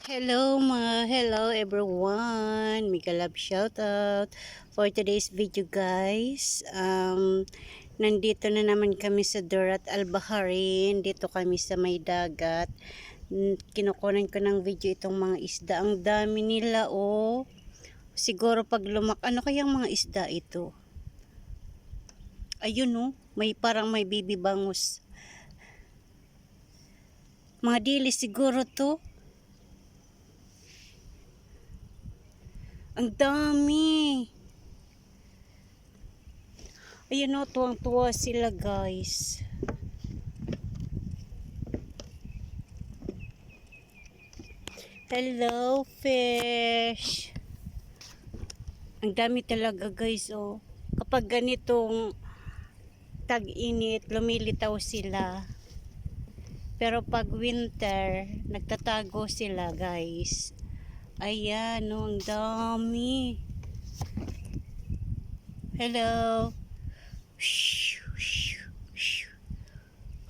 Hello everyone. Mega love shoutout for today's video, guys. Nandito na naman kami sa Durat Al Baharin. Dito kami sa may dagat. Kinukunan ko ng video itong mga isda. Ang dami nila, oh. Siguro pag ano kayang mga isda ito? Ayun, oh. Parang may baby bangus. Mga dili siguro to. Ang dami. Ayun, o, tuwang-tuwa sila, guys. Hello, fish. Ang dami talaga, guys, oh. Kapag ganitong tag-init, lumilitaw sila. Pero pag winter, nagtatago sila, guys. Ayan, oh, ang dami. Hello.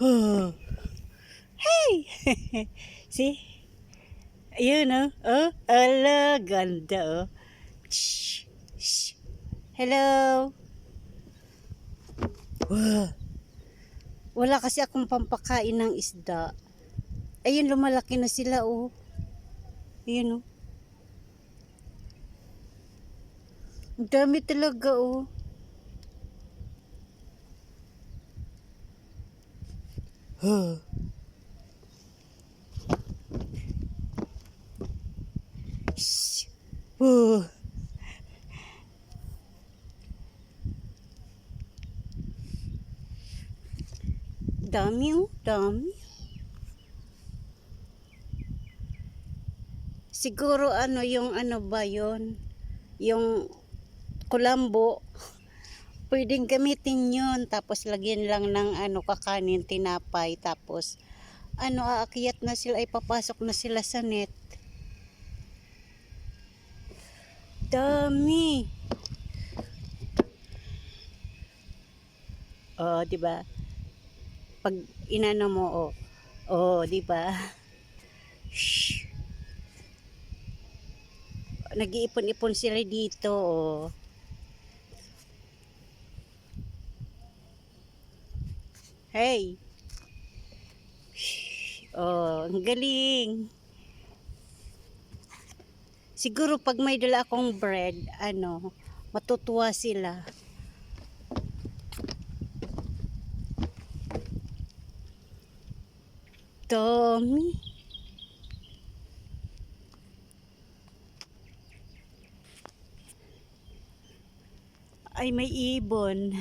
Oh. Hey! See? Ayun, oh. Oh, ala, ganda, oh. Hello. Wow. Wala kasi akong pampakain ng isda. Ayun, lumalaki na sila, oh. Ayun, oh. Ang dami talaga, oh. Huh. Oh. Dami, oh. Dami. Siguro yung ano ba yon? Yung kulambo. Pwedeng gamitin yun. Tapos lagyan lang ng kakanin, tinapay. Tapos aakyat na sila, ipapasok na sila sa net. Dami. Oh, di ba? Pag inano mo, oh. Oh, di ba? Nag-iipon-ipon sila dito, oh. Hey. Oh, ang galing. Siguro pag may dala akong bread, matutuwa sila. Dami. Ay, may ibon.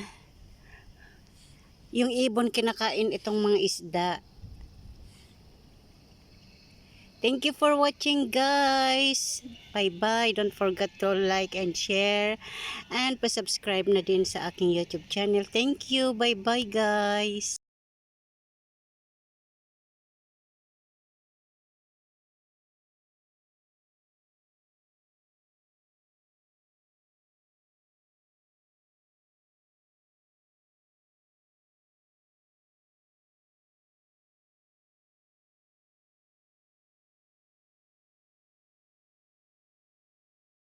Yung ibon kinakain itong mga isda. Thank you for watching, guys. Bye-bye. Don't forget to like and share. And pa-subscribe na din sa aking YouTube channel. Thank you. Bye-bye, guys.